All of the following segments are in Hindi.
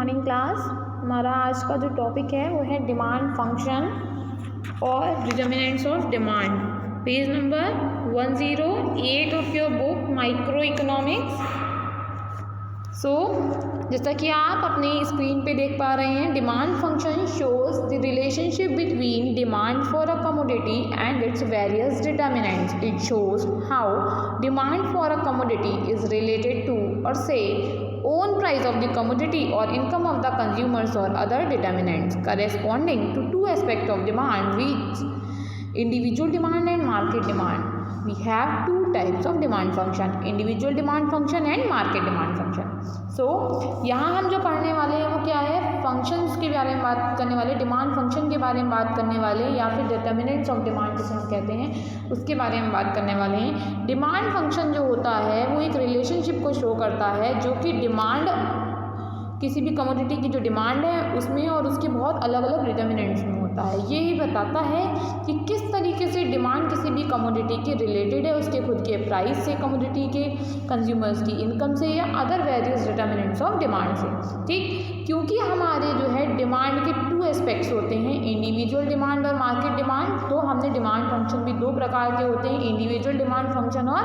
Morning class. हमारा आज का जो टॉपिक है वो है डिमांड फंक्शन और determinants of demand. Page number 108 of your book micro economics. जैसा कि आप अपनी स्क्रीन पे देख पा रहे हैं, demand function shows the relationship between demand for a commodity and its various determinants. It shows how demand for a commodity is related to और से own price of the commodity or income of the consumers or other determinants corresponding to two aspects of demand, which individual demand and market demand. We have two types of demand function, individual demand function and market demand function. यहाँ हम जो पढ़ने वाले हैं वो क्या है, फंक्शंस के बारे में बात करने वाले, डिमांड फंक्शन के बारे में बात करने वाले, या फिर डिटर्मिनेंट्स ऑफ डिमांड जिसे हम कहते हैं उसके बारे में बात करने वाले हैं। डिमांड फंक्शन जो होता है वो एक रिलेशनशिप को शो करता है जो कि डिमांड, किसी भी कमोडिटी की जो डिमांड है उसमें और उसके बहुत अलग अलग डिटर्मिनेंट्स में होता है। ये ही बताता है कि किस तरीके से डिमांड किसी भी कमोडिटी के रिलेटेड है उसके खुद के प्राइस से, कमोडिटी के, कंज्यूमर्स की इनकम से, या other various determinants of demand से। ठीक, क्योंकि हमारे जो है डिमांड के टू एस्पेक्ट्स होते हैं, इंडिविजुअल डिमांड और मार्केट डिमांड। तो हमने डिमांड फंक्शन भी दो प्रकार के होते हैं, इंडिविजुअल डिमांड फंक्शन और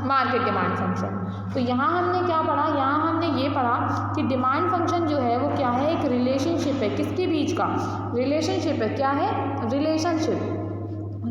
मार्केट डिमांड फंक्शन। तो यहाँ हमने क्या पढ़ा, यहाँ हमने ये पढ़ा कि डिमांड फंक्शन जो है वो क्या है, एक रिलेशनशिप है। किसके बीच का रिलेशनशिप है, क्या है, रिलेशनशिप,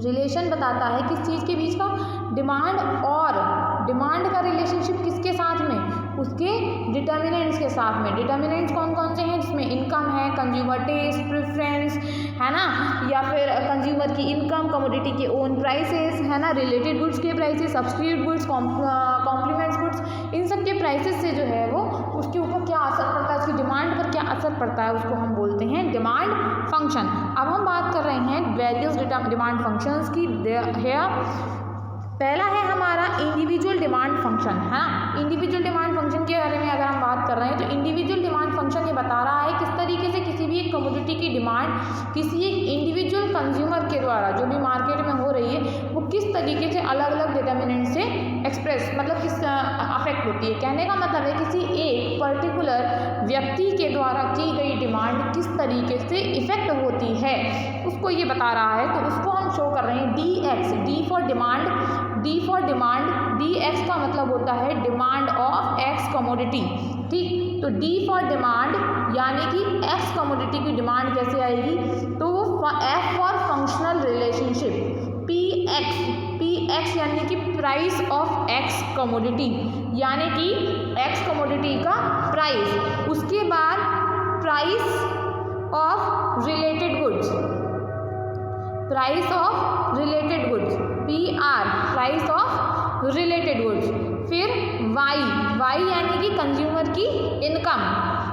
रिलेशन बताता है किस चीज़ के बीच का, डिमांड और डिमांड का रिलेशनशिप किसके साथ में, उसके डिटर्मिनेंट्स के साथ में। डिटर्मिनेंट्स कौन कौन से हैं, जिसमें इनकम है, कंज्यूमर टेस्ट प्रेफरेंस है ना, या फिर कंज्यूमर की इनकम, कमोडिटी के ओन प्राइसेस है ना, रिलेटेड गुड्स के prices, substitute goods, complements goods, इन सब के प्राइसेस से जो है वो उसके ऊपर क्या असर पड़ता है, उसकी डिमांड पर क्या असर पड़ता है, उसको हम बोलते हैं डिमांड फंक्शन। अब हम बात कर रहे हैं वेरियस डिमांड फंक्शंस की। पहला है हमारा इंडिविजुअल डिमांड फंक्शन, है ना। इंडिविजुअल डिमांड फंक्शन के बारे में अगर हम बात कर रहे हैं तो इंडिविजुअल डिमांड फंक्शन ये बता रहा है किस तरीके से किसी भी एक कमोडिटी की डिमांड किसी एक इंडिविजुअल कंज्यूमर के द्वारा जो भी मार्केट में हो रही है वो किस तरीके से अलग अलग डिटर्मिनेंट से एक्सप्रेस, मतलब किस अफेक्ट होती है। कहने का मतलब है किसी एक पर्टिकुलर व्यक्ति के द्वारा की गई डिमांड किस तरीके से इफेक्ट होती है उसको ये बता रहा है। तो उसको हम शो कर रहे हैं D x, D for demand, D for demand, D x का मतलब होता है डिमांड ऑफ एक्स कमोडिटी। ठीक, तो डी फॉर डिमांड यानी कि एक्स कमोडिटी की डिमांड कैसे आएगी, तो वो F for functional relationship, P x यानी कि प्राइस ऑफ एक्स कमोडिटी, यानी कि एक्स कमोडिटी का प्राइस, उसके बाद price of related goods, price of related goods, P R price of related goods, फिर वाई यानी कि कंज्यूमर की इनकम,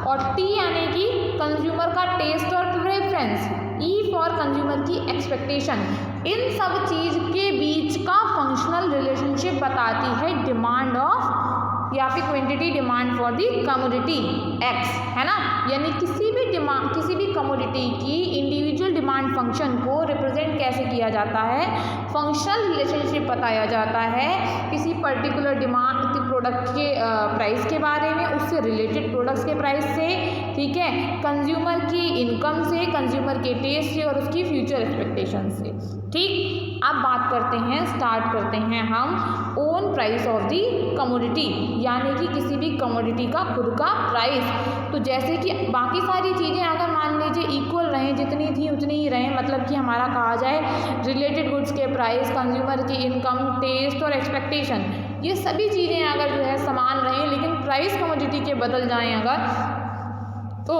और टी यानी कि कंज्यूमर का टेस्ट और प्रेफरेंस, ई फॉर कंज्यूमर की एक्सपेक्टेशन। इन सब चीज़ के बीच का फंक्शनल रिलेशनशिप बताती है डिमांड ऑफ या फिर quantity demand for the commodity x, है ना। यानी किसी भी कमोडिटी की इंडिविजुअल डिमांड फंक्शन को रिप्रेजेंट कैसे किया जाता है, फंक्शनल रिलेशनशिप बताया जाता है किसी पर्टिकुलर डिमांड प्रोडक्ट के प्राइस के बारे में, उससे रिलेटेड प्रोडक्ट्स के प्राइस से, ठीक है, कंज्यूमर की इनकम से, कंज्यूमर के टेस्ट से और उसकी फ्यूचर एक्सपेक्टेशन से। ठीक, अब बात करते हैं, स्टार्ट करते हैं हम own price of the commodity, यानी कि किसी भी कमोडिटी का खुद का प्राइस। तो जैसे कि बाकी सारी चीज़ें अगर मान लीजिए इक्वल रहें, जितनी थी उतनी ही रहें, मतलब कि हमारा कहा जाए रिलेटेड गुड्स के प्राइस, कंज्यूमर की इनकम, टेस्ट और एक्सपेक्टेशन, ये सभी चीज़ें अगर जो है समान रहें लेकिन प्राइस कमोडिटी के बदल जाएँ अगर, तो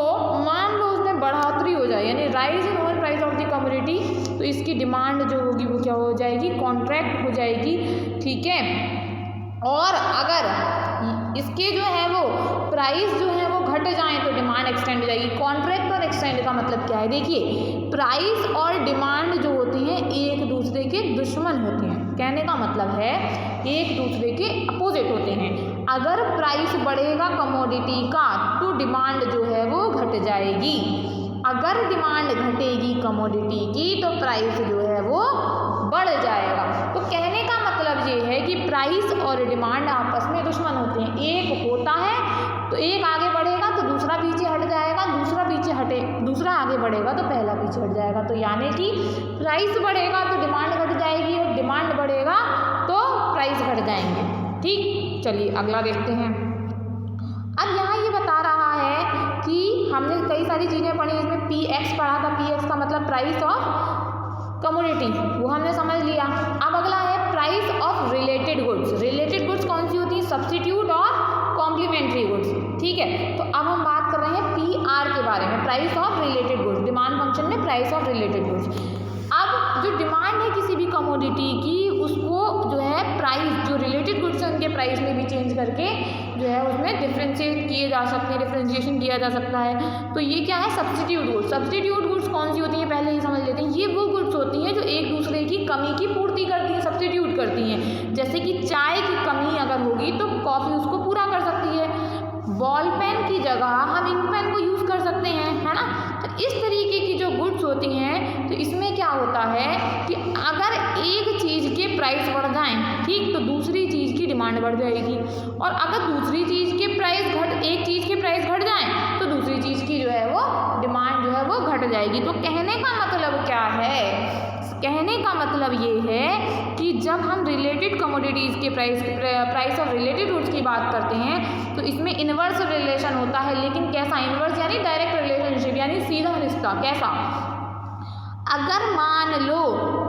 मान लो उसमें बढ़ोतरी हो जाए, यानी rise in own price of the commodity, तो इसकी डिमांड जो होगी वो क्या हो जाएगी, कॉन्ट्रैक्ट हो जाएगी। ठीक है, और अगर इसके जो है वो प्राइस जो है वो घट जाएं तो डिमांड एक्सटेंड हो जाएगी। कॉन्ट्रैक्ट और एक्सटेंड का मतलब क्या है, देखिए प्राइस और डिमांड जो होती हैं एक दूसरे के दुश्मन होते हैं। कहने का मतलब है एक दूसरे के अपोजिट होते हैं। अगर प्राइस बढ़ेगा कमोडिटी का तो डिमांड जो है वो घट जाएगी, अगर डिमांड घटेगी कमोडिटी की तो प्राइस जो है वो बढ़ जाएगा। तो कहने का मतलब ये है कि प्राइस और डिमांड आपस में दुश्मन होते हैं। एक होता है तो एक आगे बढ़ेगा तो दूसरा पीछे हट जाएगा, जाएगा। तो यानी कि प्राइस बढ़ेगा तो डिमांड घट जाएगी और डिमांड बढ़ेगा तो प्राइस घट जाएंगे। ठीक, चलिए अगला देखते हैं। अब यहाँ ये बता रहा है कि हमने कई सारी चीज़ें पढ़ी, इसमें PX पढ़ा था। PX का मतलब प्राइस ऑफ कमोडिटी, वो हमने समझ लिया। अब अगला है price of related goods. Related goods कौन सी होती है? सब्स्टिट्यूट और कॉम्प्लीमेंट्री गुड्स। ठीक है, तो अब हम बात कर रहे हैं PR के बारे में, price of related goods. Demand function में प्राइस ऑफ रिलेटेड गुड्स। अब जो डिमांड है किसी भी कमोडिटी की, उसको जो है प्राइस, जो रिलेटेड गुड्स हैं उनके प्राइस में भी चेंज करके जो है उसमें डिफ्रेंशिएट किए जा सकते हैं, डिफ्रेंशिएशन किया जा सकता है। तो ये क्या है? Substitute goods. सब्स्टिट्यूट गुड्स कौन सी होती हैं पहले ही समझ लेते हैं। ये वो गुड्स होती हैं जो एक दूसरे की कमी की पूर्ति करती हैं, सब्स्टिट्यूट करती हैं। जैसे कि चाय की कमी अगर होगी तो कॉफ़ी उसको पूरा कर सकती है। बॉल पेन की जगह हम इंक पेन को यूज़ कर सकते हैं, है ना। तो इस तरीके की जो गुड्स होती हैं, तो इसमें क्या होता है कि अगर एक चीज़ के प्राइस बढ़ जाएं, ठीक, तो दूसरी चीज़ की डिमांड बढ़ जाएगी, और अगर दूसरी चीज़ के प्राइस एक चीज़ के प्राइस घट जाएं तो दूसरी चीज़ की जो है वो डिमांड जो है वो घट जाएगी। तो कहने का मतलब क्या है? कहने का मतलब ये है कि जब हम रिलेटेड कमोडिटीज़ के प्राइस ऑफ रिलेटेड गुड्स की बात करते हैं तो इसमें इन्वर्स रिलेशन होता है। लेकिन कैसा इन्वर्स? यानी डायरेक्ट रिलेशनशिप, यानी सीधा रिश्ता। कैसा? अगर मान लो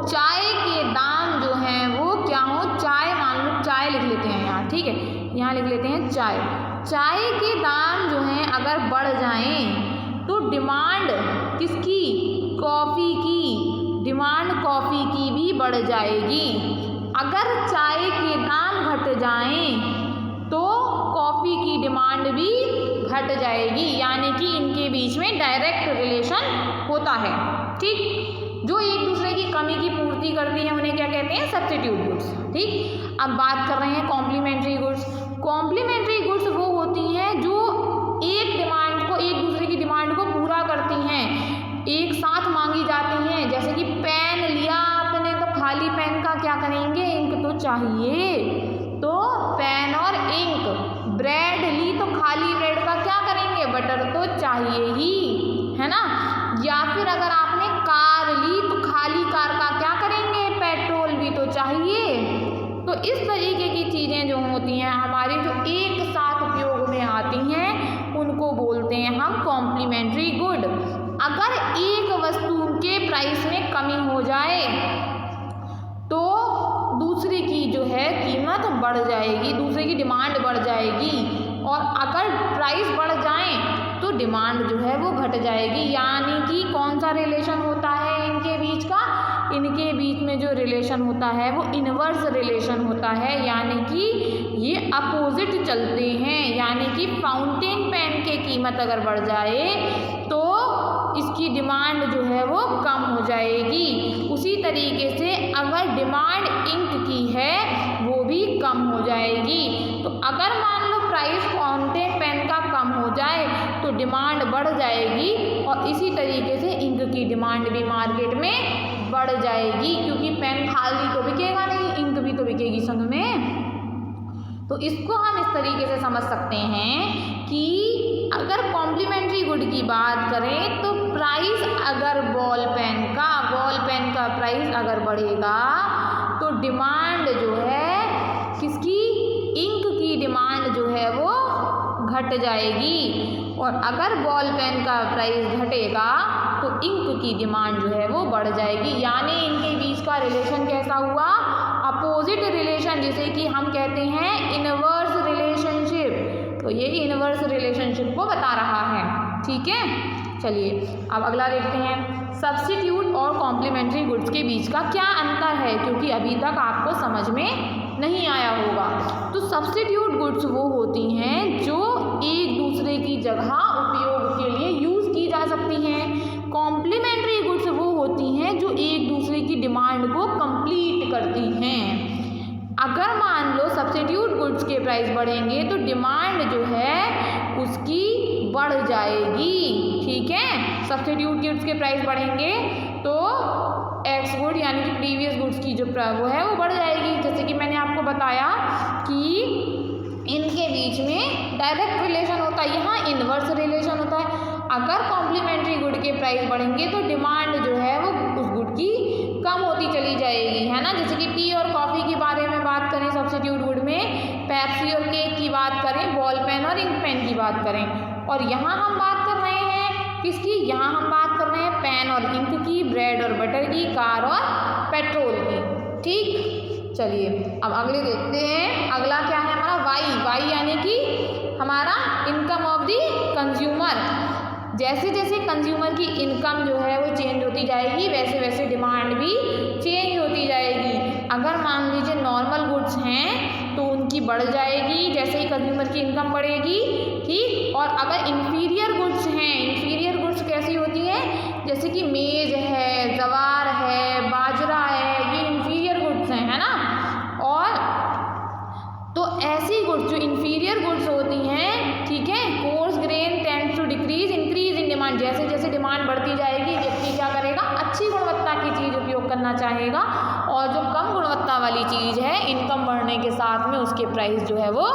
चाय के दाम जो हैं वो क्या हो, चाय मान लो, चाय लिख लेते हैं यहाँ, ठीक है, यहाँ लिख लेते हैं चाय। चाय के दाम जो हैं अगर बढ़ जाएं तो डिमांड किसकी? कॉफ़ी की। डिमांड कॉफ़ी की भी बढ़ जाएगी। अगर चाय के दाम घट जाएं तो कॉफ़ी की डिमांड भी घट जाएगी। यानी कि इनके बीच में डायरेक्ट रिलेशन होता है। ठीक, जो एक दूसरे की कमी की पूर्ति करती हैं उन्हें क्या कहते हैं? Substitute goods. ठीक, अब बात कर रहे हैं कॉम्प्लीमेंट्री गुड्स। कॉम्प्लीमेंट्री गुड्स वो होती हैं जो एक डिमांड को, एक दूसरे की डिमांड को पूरा करती हैं, एक साथ मांगी जाती हैं। जैसे कि पेन लिया आपने तो खाली पेन का क्या करेंगे? इंक तो चाहिए, तो पेन और इंक। ब्रेड ली तो खाली ब्रेड का क्या करेंगे? बटर तो चाहिए ही, है ना। या फिर अगर आपने कार ली तो खाली कार का क्या करेंगे? पेट्रोल भी तो चाहिए। तो इस तरीके की चीज़ें जो होती हैं हमारी, जो एक साथ उपयोग में आती हैं, उनको बोलते हैं हम कॉम्प्लीमेंट्री गुड। अगर एक वस्तु के प्राइस में कमी हो जाए तो दूसरे की जो है कीमत बढ़ जाएगी, दूसरे की डिमांड बढ़ जाएगी, और अगर प्राइस बढ़ जाए तो डिमांड जो है वो घट जाएगी। यानी कि कौन सा रिलेशन होता है इनके बीच का? इनके बीच में जो रिलेशन होता है वो इन्वर्स रिलेशन होता है। यानी कि ये अपोजिट चलते हैं। यानी कि फाउंटेन पेन की कीमत अगर बढ़ जाए तो इसकी डिमांड जो है वो कम हो जाएगी। उसी तरीके से अगर डिमांड इंक की है वो भी कम हो जाएगी। तो अगर मान लो प्राइस फाउंटेन पेन का कम हो जाए तो डिमांड बढ़ जाएगी, और इसी तरीके से इंक की डिमांड भी मार्केट में बढ़ जाएगी, क्योंकि पेन खाली तो बिकेगा नहीं, इंक भी तो बिकेगी संग में। तो इसको हम इस तरीके से समझ सकते हैं कि अगर कॉम्प्लीमेंट्री गुड की बात करें तो प्राइस अगर बॉल पेन का प्राइस अगर बढ़ेगा तो डिमांड जो है किसकी? इंक की डिमांड जो है वो घट जाएगी, और अगर बॉल पेन का प्राइस घटेगा तो इंक की डिमांड जो है वो बढ़ जाएगी। यानी इनके बीच का रिलेशन कैसा हुआ? अपोजिट रिलेशन, जिसे कि हम कहते हैं इनवर्स रिलेशनशिप। तो ये इनवर्स रिलेशनशिप को बता रहा है। ठीक है, चलिए अब अगला देखते हैं। सब्स्टिट्यूट और कॉम्प्लीमेंट्री गुड्स के बीच का क्या अंतर है, क्योंकि अभी तक आपको समझ में नहीं आया होगा। तो सब्स्टिट्यूट गुड्स वो होती हैं जो एक दूसरे की जगह उपयोग के लिए यूज़ की जा सकती हैं। कॉम्प्लीमेंट्री गुड्स वो होती हैं जो एक दूसरे की डिमांड को कंप्लीट करती हैं। अगर मान लो सब्स्टिट्यूट गुड्स के प्राइस बढ़ेंगे तो डिमांड जो है उसकी बढ़ जाएगी। ठीक है, सब्स्टिट्यूट गुड्स के प्राइस बढ़ेंगे तो एक्स गुड यानी कि प्रीवियस गुड्स की जो वो है वो बढ़ जाएगी। जैसे कि मैंने आपको बताया कि इनके बीच में डायरेक्ट रिलेशन होता है, यहाँ इन्वर्स रिलेशन होता है। अगर कॉम्प्लीमेंट्री गुड के प्राइस बढ़ेंगे तो डिमांड जो है वो उस गुड की कम होती चली जाएगी, है ना। जैसे कि टी और कॉफ़ी के बारे में बात करें सब्स्टिट्यूट गुड में, पेप्सी और केक की बात करें, बॉल पेन और इंक पेन की बात करें, और यहाँ हम बात कर रहे हैं किसकी, यहाँ हम बात कर रहे हैं पेन और इंक की, ब्रेड और बटर की, कार और पेट्रोल की। ठीक, चलिए अब अगले देखते हैं। अगला क्या है हमारा वाई यानी कि हमारा इनकम ऑफ द कंज्यूमर। जैसे जैसे कंज्यूमर की इनकम जो है वो चेंज होती जाएगी वैसे वैसे डिमांड भी चेंज होती जाएगी। अगर मान लीजिए नॉर्मल गुड्स हैं तो उनकी बढ़ जाएगी जैसे ही कंज्यूमर की इनकम बढ़ेगी, ठीक। और अगर इंफीरियर गुड्स हैं, इंफीरियर गुड्स कैसी होती हैं, जैसे कि मेज है, जवार है, बाजरा है, ये इंफीरियर गुड्स हैं, है ना। और तो ऐसी गुड्स जो इंफीरियर गुड्स होती हैं, ठीक है, coarse grain tends to decrease increase in demand. जैसे जैसे डिमांड बढ़ती जाएगी व्यक्ति क्या करेगा, अच्छी गुणवत्ता की चीज़ उपयोग करना चाहेगा, और जो कम गुणवत्ता वाली चीज़ है इनकम बढ़ने के साथ में उसके प्राइस जो है वो,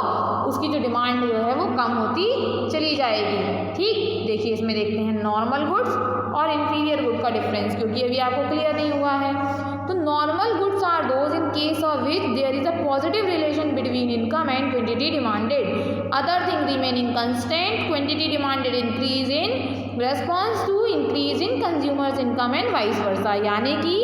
उसकी जो डिमांड जो है वो कम होती चली जाएगी। ठीक, देखिए इसमें देखते हैं नॉर्मल गुड्स और इंफीरियर गुड का डिफरेंस, क्योंकि अभी आपको क्लियर नहीं हुआ है। तो normal goods are those in case of which there is a positive relation between income and quantity demanded, other thing remaining constant, quantity demanded increase in response to increase in consumers income and vice versa. यानी कि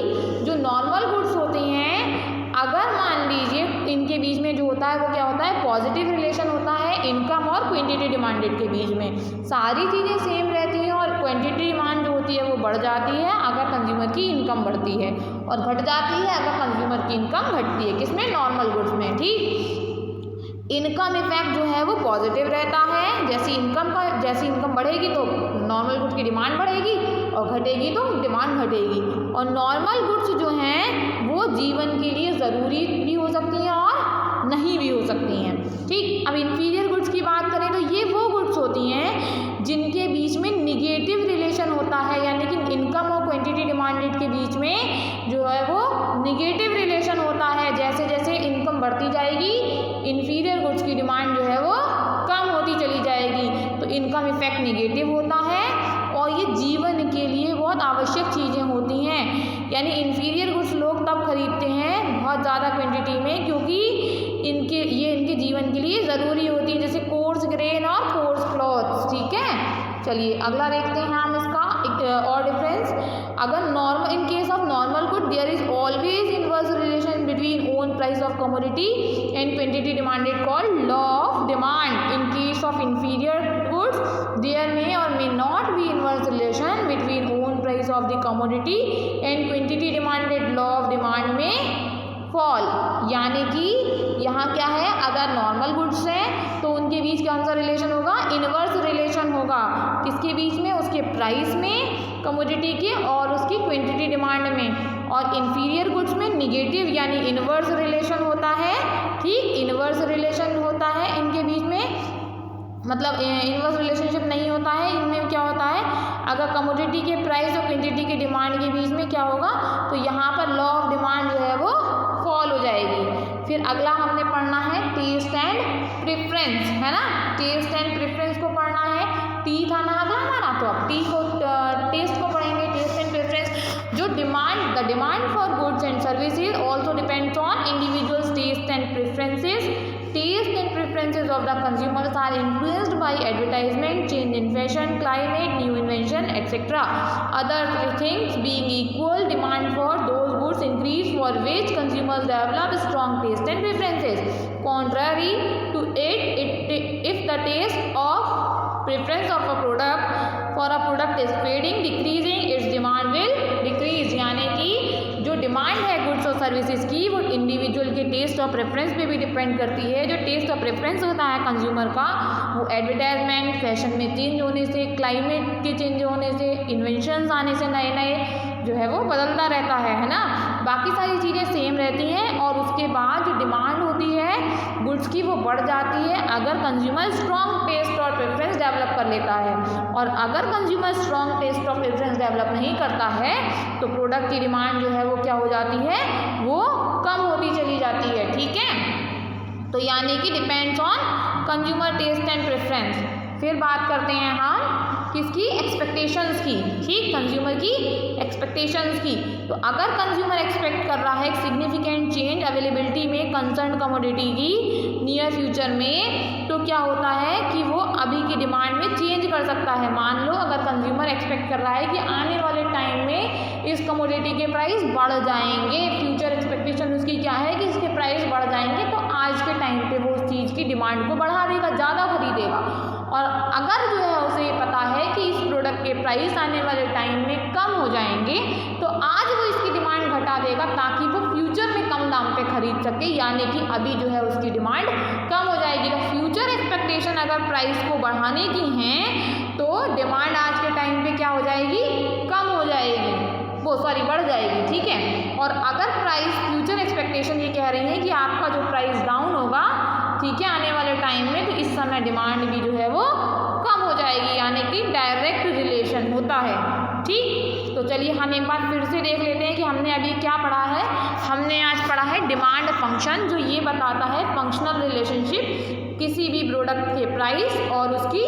जो नॉर्मल गुड्स होते हैं, अगर मान लीजिए इनके बीच में जो होता है वो क्या होता है, पॉजिटिव रिलेशन होता है इनकम और क्वांटिटी डिमांडेड के बीच में। सारी चीज़ें सेम रहती हैं और क्वांटिटी डिमांड जो होती है वो बढ़ जाती है अगर कंज्यूमर की इनकम बढ़ती है, और घट जाती है अगर कंज्यूमर की इनकम घटती है। किसमें, नॉर्मल गुड्स में। ठीक, इनकम इफेक्ट जो है वो पॉजिटिव रहता है, जैसी इनकम बढ़ेगी तो नॉर्मल गुड्स की डिमांड बढ़ेगी और घटेगी तो डिमांड घटेगी। और नॉर्मल गुड्स जो हैं वो जीवन के लिए ज़रूरी भी हो सकती हैं और नहीं भी हो सकती हैं। ठीक, अब इंफीरियर गुड्स की बात करें तो ये वो गुड्स होती हैं जिनके बीच में निगेटिव रिलेशन होता है, यानी कि इनकम और क्वांटिटी डिमांडेड के बीच में जो है वो निगेटिव रिलेशन होता है। जैसे जैसे इनकम बढ़ती जाएगी इंफीरियर गुड्स की डिमांड जो है वो कम होती चली जाएगी, तो इनकम इफेक्ट निगेटिव होता है। और ये जीवन के लिए बहुत आवश्यक चीज़ें होती हैं, यानी इंफीरियर गुड्स लोग तब खरीदते हैं बहुत ज़्यादा क्वांटिटी में क्योंकि इनके जीवन के लिए ज़रूरी होती है, जैसे कोर्स ग्रेन और कोर्स क्लॉथ्स। ठीक है, चलिए अगला देखते हैं हम इसका और डिफरेंस। अगर normal, in case of normal good there is always inverse relation between own price of commodity and quantity demanded called law of demand. In case of inferior goods there may or may not be inverse relation between own price of the commodity and quantity demanded, law of demand में फॉल। यानी कि यहाँ क्या है, अगर नॉर्मल गुड्स हैं तो उनके बीच कौन सा रिलेशन होगा, इनवर्स रिलेशन होगा। किसके बीच में, उसके प्राइस में, कमोडिटी के, और उसकी क्वांटिटी डिमांड में। और इंफीरियर गुड्स में निगेटिव यानी इनवर्स रिलेशन होता है। ठीक, इनवर्स रिलेशन होता है इनके बीच में, मतलब इनवर्स रिलेशनशिप नहीं होता है। इनमें क्या होता है, अगर कमोडिटी के प्राइस और क्वांटिटी के डिमांड के बीच में क्या होगा, तो यहाँ पर लॉ ऑफ डिमांड जो है वो फॉल हो जाएगी। फिर अगला हमने पढ़ना है टेस्ट एंड प्रेफरेंस, है ना। टेस्ट एंड प्रेफरेंस को पढ़ना है, टी था ना अगला हमारा, तो अब टेस्ट को पढ़ेंगे। टेस्ट एंड प्रेफरेंस, जो the demand for goods and services also depends on individuals taste and preferences. Taste and preferences of the consumers are influenced by advertisement, change in fashion, climate, new invention, etc. Other things being equal, demand for those goods increase for which consumers develop strong taste and preferences. Contrary to it, if the taste of preference of a product is fading, decreasing, its demand will decrease. यानी कि जो डिमांड है गुड्स और सर्विसेज की वो इंडिविजुअल के टेस्ट और प्रेफरेंस पे भी डिपेंड करती है। जो टेस्ट और प्रेफरेंस होता है कंज्यूमर का, वो एडवर्टाइजमेंट, फैशन में चेंज होने से, क्लाइमेट के चेंज होने से, इन्वेंशंस आने से नए नए जो है वो बदलता रहता है ना। बाकी सारी चीज़ें सेम रहती हैं और उसके बाद जो डिमांड होती है गुड्स की वो बढ़ जाती है अगर कंज्यूमर स्ट्रॉन्ग टेस्ट और प्रेफरेंस डेवलप कर लेता है। और अगर कंज्यूमर स्ट्रॉन्ग टेस्ट और प्रेफरेंस डेवलप नहीं करता है तो प्रोडक्ट की डिमांड जो है वो क्या हो जाती है, वो कम होती चली जाती है। ठीक है, तो यानी कि depends on consumer taste and preference. फिर बात करते हैं हम किसकी, एक्सपेक्टेशंस की, ठीक, कंज्यूमर की एक्सपेक्टेशंस की। तो अगर कंज्यूमर एक्सपेक्ट कर रहा है सिग्निफिकेंट चेंज अवेलेबिलिटी में कंसर्न कमोडिटी की नियर फ्यूचर में, तो क्या होता है कि वो अभी की डिमांड में चेंज कर सकता है। मान लो अगर कंज्यूमर एक्सपेक्ट कर रहा है कि आने वाले टाइम में इस कमोडिटी के प्राइस बढ़ जाएंगे, फ्यूचर एक्सपेक्टेशन उसकी क्या है कि इसके प्राइस बढ़ जाएंगे, तो आज के टाइम पे वो उस चीज़ की डिमांड को बढ़ा देगा, ज़्यादा खरीदेगा। और अगर जो है उसे ये पता है कि इस प्रोडक्ट के प्राइस आने वाले टाइम में कम हो जाएंगे, तो आज वो इसकी डिमांड घटा देगा ताकि वो फ्यूचर में कम दाम पे खरीद सके, यानी कि अभी जो है उसकी डिमांड कम हो जाएगी। तो फ्यूचर एक्सपेक्टेशन अगर प्राइस को बढ़ाने की हैं तो डिमांड आज के टाइम पे क्या हो जाएगी, कम हो जाएगी, वो सॉरी बढ़ जाएगी, ठीक है। और अगर प्राइस फ्यूचर एक्सपेक्टेशन ये कह रही है कि आपका जो प्राइस डाउन होगा, ठीक है, आने वाले टाइम में, तो इस समय डिमांड भी जो है वो कम हो जाएगी, यानी कि डायरेक्ट रिलेशन होता है, ठीक। तो चलिए हम एक बार फिर से देख लेते हैं कि हमने अभी क्या पढ़ा है। हमने आज पढ़ा है डिमांड फंक्शन, जो ये बताता है फंक्शनल रिलेशनशिप किसी भी प्रोडक्ट के प्राइस और उसकी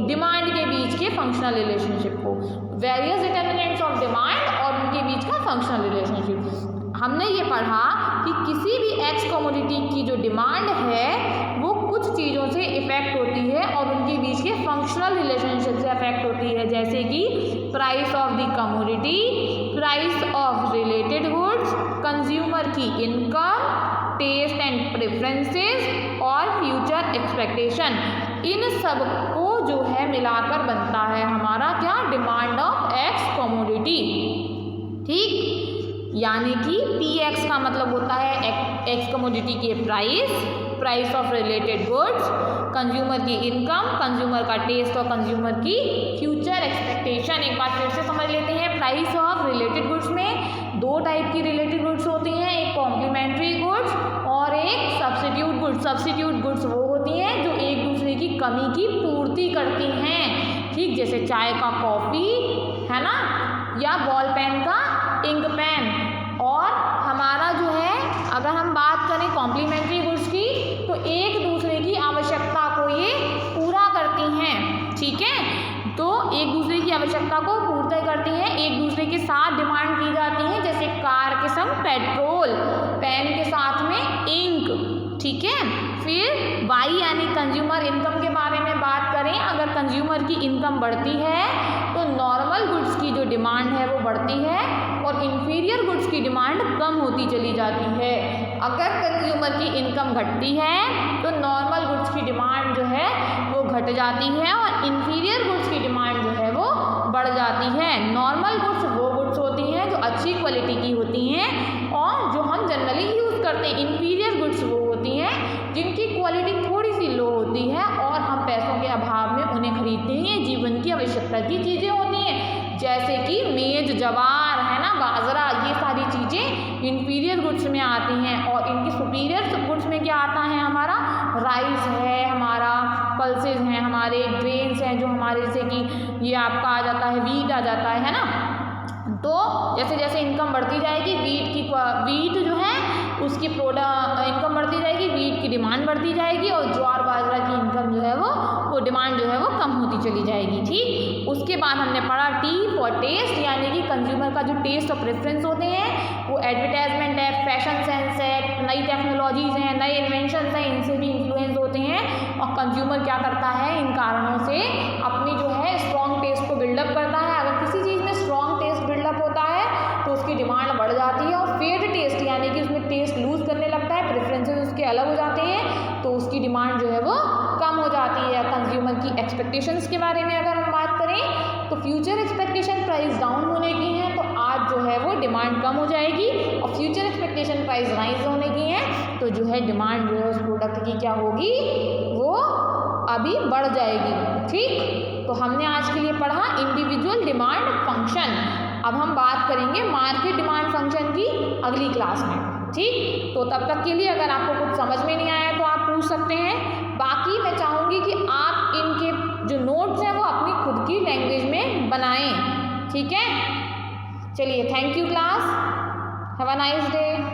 डिमांड के बीच के फंक्शनल रिलेशनशिप को, वेरियस डिटर्मिनेंट्स ऑफ डिमांड और उनके बीच का फंक्शनल रिलेशनशिप। हमने ये पढ़ा कि किसी भी एक्स कमोडिटी की जो डिमांड है वो कुछ चीज़ों से इफेक्ट होती है और उनके बीच के फंक्शनल रिलेशनशिप से इफेक्ट होती है, जैसे कि price of the commodity, price of related goods, consumer की इनकम, टेस्ट एंड प्रेफरेंसेस और फ्यूचर एक्सपेक्टेशन। इन सब को जो है मिलाकर बनता है हमारा क्या, डिमांड ऑफ एक्स कमोडिटी, ठीक। यानी कि पी एक्स का मतलब होता है एक्स कमोडिटी के price, price of related goods, consumer की इनकम, कंज्यूमर का टेस्ट और कंज्यूमर की फ्यूचर एक्सपेक्टेशन। एक बार फिर से समझ लेते हैं। प्राइस ऑफ रिलेटेड गुड्स में दो टाइप की रिलेटेड गुड्स होती हैं, एक कॉम्प्लीमेंट्री गुड्स और एक सब्स्टिट्यूट गुड्स। सब्स्टिट्यूट गुड्स वो होती हैं जो एक दूसरे की कमी की पूर्ति करती हैं, ठीक, जैसे चाय का कॉफ़ी, है ना, या बॉल पेन का इंक पेन। और हमारा जो है अगर हम बात करें कॉम्प्लीमेंट्री गुड्स की, तो एक दूसरे की आवश्यकता को ये पूरा करती हैं, ठीक है। तो एक दूसरे की आवश्यकता को पूर्ति करती हैं, एक दूसरे के साथ डिमांड की जाती है, जैसे कार के संग पेट्रोल, पेन के साथ में इंक, ठीक है। फिर वाई यानी कंज्यूमर इनकम के बारे में बात करें, अगर कंज्यूमर की इनकम बढ़ती है तो नॉर्मल गुड्स की जो डिमांड है वो बढ़ती है और इंफीरियर गुड्स की डिमांड कम होती चली जाती है। अगर कंज्यूमर की इनकम घटती है तो नॉर्मल गुड्स की डिमांड जो है वो घट जाती है और इंफीरियर गुड्स की डिमांड जो है वो बढ़ जाती है। नॉर्मल गुड्स वो गुड्स होती हैं जो अच्छी क्वालिटी की होती हैं और जो हम जनरली यूज़ करते हैं। इंफीरियर गुड्स वो होती हैं जिनकी क्वालिटी थोड़ी सी लो होती है और हम पैसों के अभाव में उन्हें खरीदते हैं। जीवन की आवश्यकता की चीज़ें होती हैं, जैसे कि मेज, जवार, है ना, बाजरा, ये सारी चीज़ें इंफीरियर गुड्स में आती हैं। और इनकी सुपीरियर गुड्स में क्या आता है, हमारा राइस है, हमारा पल्सेस हैं, हमारे ग्रेन्स हैं, जो हमारे जैसे कि ये आपका आ जाता है, वीट आ जाता है ना। तो जैसे जैसे इनकम बढ़ती जाएगी, वीट जो है उसकी इनकम बढ़ती जाएगी, वीट की डिमांड बढ़ती जाएगी और ज्वार बाजरा की इनकम जो है वो डिमांड जो है वो कम होती चली जाएगी, ठीक। उसके बाद हमने पढ़ा टी फॉर टेस्ट, यानी कि कंज्यूमर का जो टेस्ट और प्रेफरेंस होते हैं वो एडवर्टाइजमेंट है, फैशन सेंस है, नई टेक्नोलॉजीज़ हैं, नए इन्वेंशंस हैं, इनसे भी इन्फ्लुएंस होते हैं। और कंज्यूमर क्या करता है, इन कारणों से अपनी जो है स्ट्रॉन्ग टेस्ट को बिल्डअप करता है। अगर किसी चीज़ में स्ट्रॉन्ग टेस्ट बिल्डअप होता है तो उसकी डिमांड बढ़ जाती है। और फेड टेस्ट यानी कि उसमें टेस्ट लूज़ करने लगता है, प्रेफरेंसेस उसके अलग हो जाते हैं, तो उसकी डिमांड जो है वो कम हो जाती है। कंज्यूमर की एक्सपेक्टेशंस के बारे में अगर हम बात करें तो फ्यूचर एक्सपेक्टेशन प्राइस डाउन होने की है, तो आज जो है वो डिमांड कम हो जाएगी। और फ्यूचर एक्सपेक्टेशन प्राइस राइज होने की है, तो जो है डिमांड जो है उस प्रोडक्ट की क्या होगी, वो अभी बढ़ जाएगी, ठीक। तो हमने आज के लिए पढ़ा इंडिविजुअल डिमांड फंक्शन। अब हम बात करेंगे मार्केट डिमांड फंक्शन की अगली क्लास में, ठीक। तो तब तक के लिए अगर आपको कुछ समझ में नहीं आया तो आप पूछ सकते हैं। बाकी मैं चाहूँगी कि आप इनके जो नोट्स हैं वो अपनी खुद की लैंग्वेज में बनाएं, ठीक है। चलिए, thank you class, have a nice day.